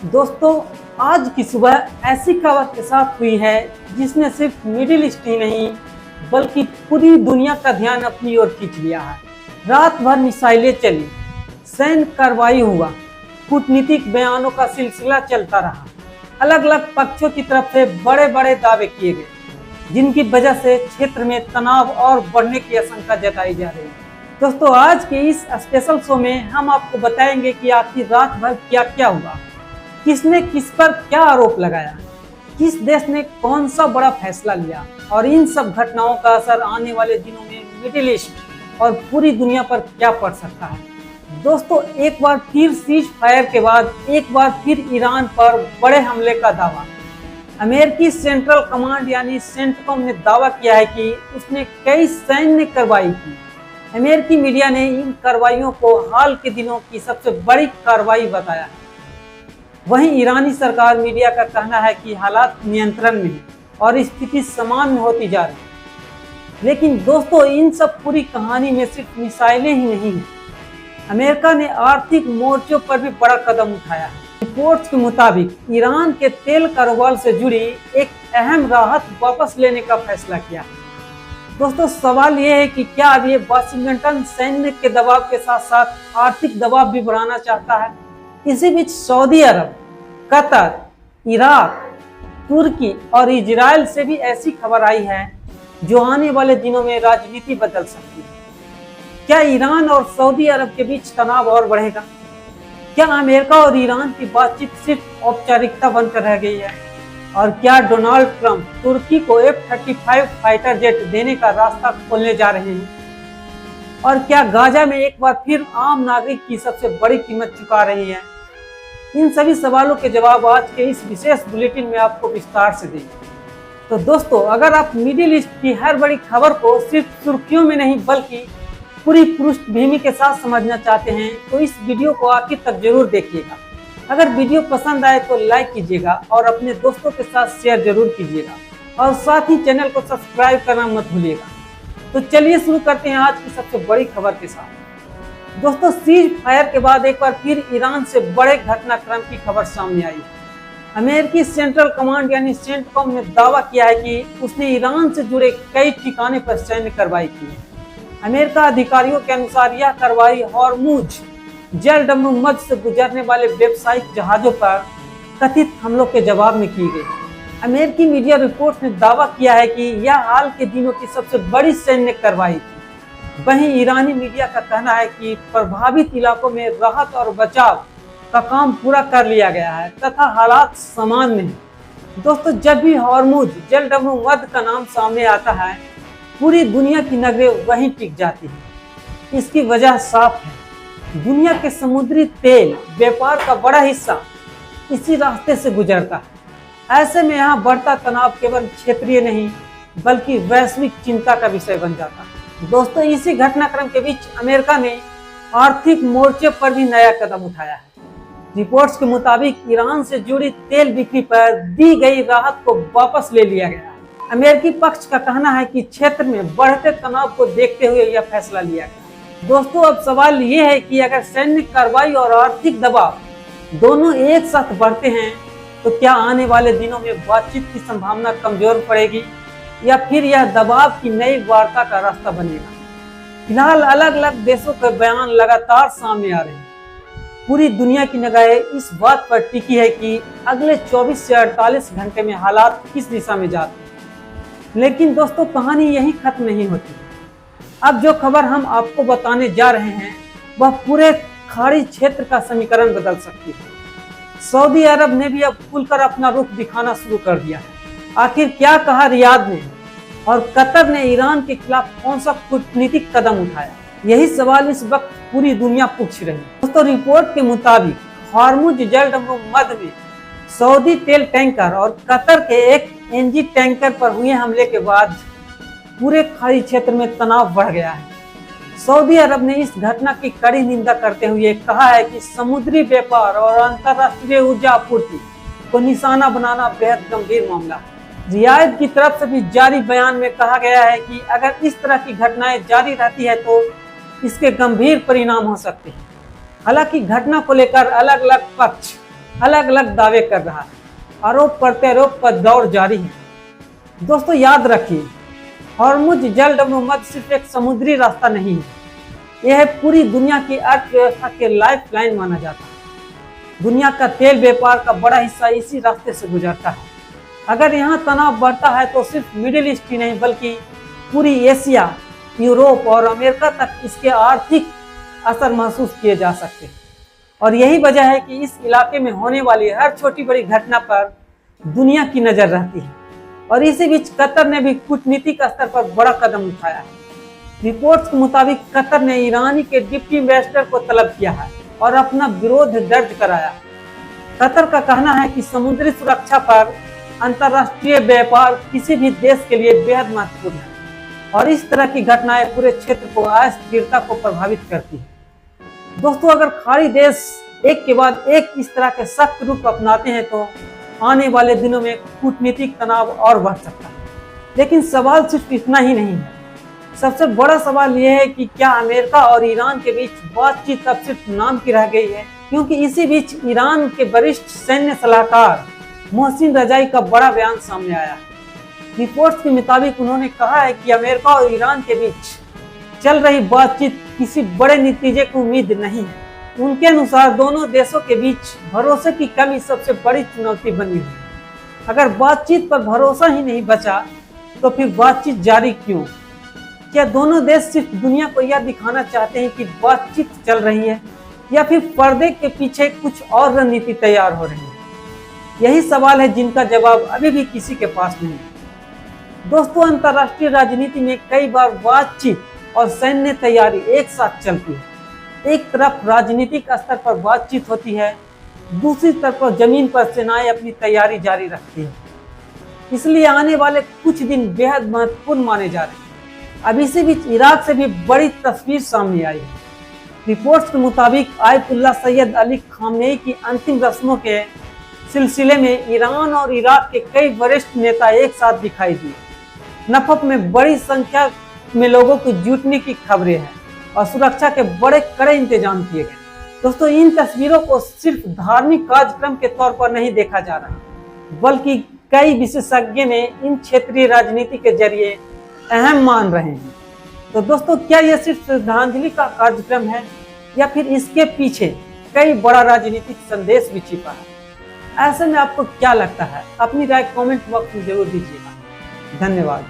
दोस्तों, आज की सुबह ऐसी खबर के साथ हुई है जिसने सिर्फ मिडिल ईस्ट ही नहीं बल्कि पूरी दुनिया का ध्यान अपनी ओर खींच लिया है। रात भर मिसाइलें चली, सैन्य कार्रवाई हुआ, कूटनीतिक बयानों का सिलसिला चलता रहा। अलग अलग पक्षों की तरफ से बड़े बड़े दावे किए गए, जिनकी वजह से क्षेत्र में तनाव और बढ़ने की आशंका जताई जा रही है। दोस्तों, आज के इस स्पेशल शो में हम आपको बताएंगे कि आखिर रात भर क्या क्या हुआ, किसने किस पर क्या आरोप लगाया, किस देश ने कौन सा बड़ा फैसला लिया और इन सब घटनाओं का असर आने वाले दिनों में मिडिल ईस्ट और पूरी दुनिया पर क्या पड़ सकता है। दोस्तों, एक बार फिर सीज फायर के बाद एक बार फिर ईरान पर बड़े हमले का दावा। अमेरिकी सेंट्रल कमांड यानी सेंटकॉम ने दावा किया है कि उसने कई सैन्य कार्रवाई की। अमेरिकी मीडिया ने इन कार्रवाइयों को हाल के दिनों की सबसे बड़ी कार्रवाई बताया है। वहीं ईरानी सरकार मीडिया का कहना है कि हालात नियंत्रण में है और स्थिति सामान्य होती जा रही है। लेकिन दोस्तों, इन सब पूरी कहानी में सिर्फ मिसाइलें ही नहीं हैं। अमेरिका ने आर्थिक मोर्चों पर भी बड़ा कदम उठाया है। रिपोर्ट्स के मुताबिक ईरान के तेल कारोबार से जुड़ी एक अहम राहत वापस लेने का फैसला किया है। दोस्तों, सवाल यह है कि क्या अब ये वाशिंगटन सैन्य के दबाव के साथ साथ आर्थिक दबाव भी बढ़ाना चाहता है। इसी बीच सऊदी अरब, कतर, इराक, तुर्की और इजराइल से भी ऐसी खबर आई है जो आने वाले दिनों में राजनीति बदल सकती है। क्या ईरान और सऊदी अरब के बीच तनाव और बढ़ेगा? क्या अमेरिका और ईरान की बातचीत सिर्फ औपचारिकता बनकर रह गई है? और क्या डोनाल्ड ट्रंप तुर्की को F-35 फाइटर जेट देने का रास्ता खोलने जा रहे हैं? और क्या गाजा में एक बार फिर आम नागरिक की सबसे बड़ी कीमत चुका रही है? इन सभी सवालों के जवाब आज के इस विशेष बुलेटिन में आपको विस्तार से देंगे। तो दोस्तों, अगर आप मिडिल ईस्ट की हर बड़ी खबर को सिर्फ सुर्खियों में नहीं बल्कि पूरी पृष्ठभूमि के साथ समझना चाहते हैं तो इस वीडियो को आखिर तक जरूर देखिएगा। अगर वीडियो पसंद आए तो लाइक कीजिएगा और अपने दोस्तों के साथ शेयर जरूर कीजिएगा और साथ ही चैनल को सब्सक्राइब करना मत भूलिएगा। तो चलिए शुरू करते हैं आज की सबसे बड़ी खबर के साथ। दोस्तों, सीज फायर के बाद एक बार फिर ईरान से बड़े घटनाक्रम की खबर सामने आई है। अमेरिकी सेंट्रल कमांड यानी सेंटकॉम ने दावा किया है कि उसने ईरान से जुड़े कई ठिकाने पर सैन्य कार्रवाई की है। अमेरिका अधिकारियों के अनुसार यह कार्रवाई हॉर्मुज जलडमरू मध्य से गुजरने वाले व्यावसायिक जहाजों पर कथित हमलों के जवाब में की गई। अमेरिकी मीडिया रिपोर्ट ने दावा किया है कि यह हाल के दिनों की सबसे बड़ी सैन्य कार्रवाई थी। वहीं ईरानी मीडिया का कहना है कि प्रभावित इलाकों में राहत और बचाव का काम पूरा कर लिया गया है तथा हालात सामान्य हैं। दोस्तों, जब भी हॉर्मुज जलडमरू मध्य का नाम सामने आता है पूरी दुनिया की नजरें वहीं टिक जाती हैं। इसकी वजह साफ है, दुनिया के समुद्री तेल व्यापार का बड़ा हिस्सा इसी रास्ते से गुजरता है। ऐसे में यहाँ बढ़ता तनाव केवल क्षेत्रीय नहीं बल्कि वैश्विक चिंता का विषय बन जाता है। दोस्तों, इसी घटनाक्रम के बीच अमेरिका ने आर्थिक मोर्चे पर भी नया कदम उठाया है। रिपोर्ट्स के मुताबिक ईरान से जुड़ी तेल बिक्री पर दी गई राहत को वापस ले लिया गया है। अमेरिकी पक्ष का कहना है कि क्षेत्र में बढ़ते तनाव को देखते हुए यह फैसला लिया गया। दोस्तों, अब सवाल ये है कि अगर सैन्य कार्रवाई और आर्थिक दबाव दोनों एक साथ बढ़ते हैं तो क्या आने वाले दिनों में बातचीत की संभावना कमजोर पड़ेगी या फिर यह दबाव की नई वार्ता का रास्ता बनेगा? फिलहाल अलग अलग देशों के बयान लगातार सामने आ रहे हैं। पूरी दुनिया की निगाहें इस बात पर टिकी है कि अगले 24 से 48 घंटे में हालात किस दिशा में जाते हैं। लेकिन दोस्तों, कहानी यहीं खत्म नहीं होती। अब जो खबर हम आपको बताने जा रहे हैं वह पूरे खाड़ी क्षेत्र का समीकरण बदल सकती है। सऊदी अरब ने भी अब खुलकर अपना रुख दिखाना शुरू कर दिया है। आखिर क्या कहा रियाद ने और कतर ने ईरान के खिलाफ कौन सा कूटनीतिक कदम उठाया? यही सवाल इस वक्त पूरी दुनिया पूछ रही है। दोस्तों, रिपोर्ट के मुताबिक हॉर्मुज जलडमरू मध्य में सऊदी तेल टैंकर और कतर के एक एनजी टैंकर पर हुए हमले के बाद पूरे खाड़ी क्षेत्र में तनाव बढ़ गया है। सऊदी अरब ने इस घटना की कड़ी निंदा करते हुए कहा है कि समुद्री व्यापार और अंतर्राष्ट्रीय ऊर्जा आपूर्ति को निशाना बनाना बेहद गंभीर मामला है। रियाद की तरफ से भी जारी बयान में कहा गया है कि अगर इस तरह की घटनाएं जारी रहती है तो इसके गंभीर परिणाम हो सकते हैं। हालांकि घटना को लेकर अलग अलग पक्ष अलग अलग दावे कर रहा है। आरोप प्रत्यारोप का दौर जारी है। दोस्तों याद रखिए, हॉर्मुज जलडमरू मध्य सिर्फ एक समुद्री रास्ता नहीं है, यह पूरी दुनिया की अर्थव्यवस्था के लाइफलाइन माना जाता है। दुनिया का तेल व्यापार का बड़ा हिस्सा इसी रास्ते से गुजरता है। अगर यहाँ तनाव बढ़ता है तो सिर्फ मिडिल ईस्ट ही नहीं बल्कि पूरी एशिया, यूरोप और अमेरिका तक इसके आर्थिक असर महसूस किए जा सकते हैं। और यही वजह है कि इस इलाके में होने वाली हर छोटी बड़ी घटना पर दुनिया की नजर रहती है। और इसी बीच कतर ने भी कूटनीतिक स्तर पर बड़ा कदम उठाया है। रिपोर्ट्स के मुताबिक कतर ने ईरानी के डिप्टी एम्बेसडर को तलब किया है और अपना विरोध दर्ज कराया। कतर का कहना है कि समुद्री सुरक्षा पर अंतर्राष्ट्रीय व्यापार किसी भी देश के लिए बेहद महत्वपूर्ण है और इस तरह की घटनाएं पूरे क्षेत्र को अस्थिरता को प्रभावित करती है। दोस्तों अगर खाड़ी देश एक के बाद एक इस तरह के सख्त रूप अपनाते हैं तो आने वाले दिनों में कूटनीतिक तनाव और बढ़ सकता है। लेकिन सवाल सिर्फ इतना ही नहीं है। सबसे बड़ा सवाल यह है कि क्या अमेरिका और ईरान के बीच बातचीत अब सिर्फ नाम की रह गई है, क्योंकि इसी बीच ईरान के वरिष्ठ सैन्य सलाहकार मोहसिन रजाई का बड़ा बयान सामने आया है। रिपोर्ट्स के मुताबिक उन्होंने कहा है कि अमेरिका और ईरान के बीच चल रही बातचीत किसी बड़े नतीजे की उम्मीद नहीं है। उनके अनुसार दोनों देशों के बीच भरोसे की कमी सबसे बड़ी चुनौती बनी हुई है। अगर बातचीत पर भरोसा ही नहीं बचा तो फिर बातचीत जारी क्यों? क्या दोनों देश सिर्फ दुनिया को यह दिखाना चाहते हैं कि बातचीत चल रही है या फिर पर्दे के पीछे कुछ और रणनीति तैयार हो रही है? यही सवाल है जिनका जवाब अभी भी किसी के पास नहीं है। दोस्तों अंतर्राष्ट्रीय राजनीति में कई बार बातचीत और सैन्य तैयारी एक साथ चलती है। एक तरफ राजनीतिक स्तर पर बातचीत होती है, दूसरी तरफ जमीन पर सेनाएं अपनी तैयारी जारी रखती है। इसलिए आने वाले कुछ दिन बेहद महत्वपूर्ण माने जा रहे हैं। अब इसी बीच इराक से भी बड़ी तस्वीर सामने आई है। रिपोर्ट्स के मुताबिक आयतुल्लाह सैयद अली खामनेई की अंतिम रस्मों के सिलसिले में ईरान और इराक के कई वरिष्ठ नेता एक साथ दिखाई दिए। नफक में बड़ी संख्या में लोगों को जुटने की खबरें हैं और सुरक्षा के बड़े कड़े इंतजाम किए गए। दोस्तों इन तस्वीरों को सिर्फ धार्मिक कार्यक्रम के तौर पर नहीं देखा जा रहा, बल्कि कई विशेषज्ञ ने इन क्षेत्रीय राजनीति के जरिए अहम मान रहे हैं। तो दोस्तों क्या यह सिर्फ श्रद्धांजलि का कार्यक्रम है या फिर इसके पीछे कई बड़ा राजनीतिक संदेश भी छिपा है? ऐसे में आपको क्या लगता है? अपनी राय कमेंट बॉक्स में जरूर दीजिएगा। धन्यवाद।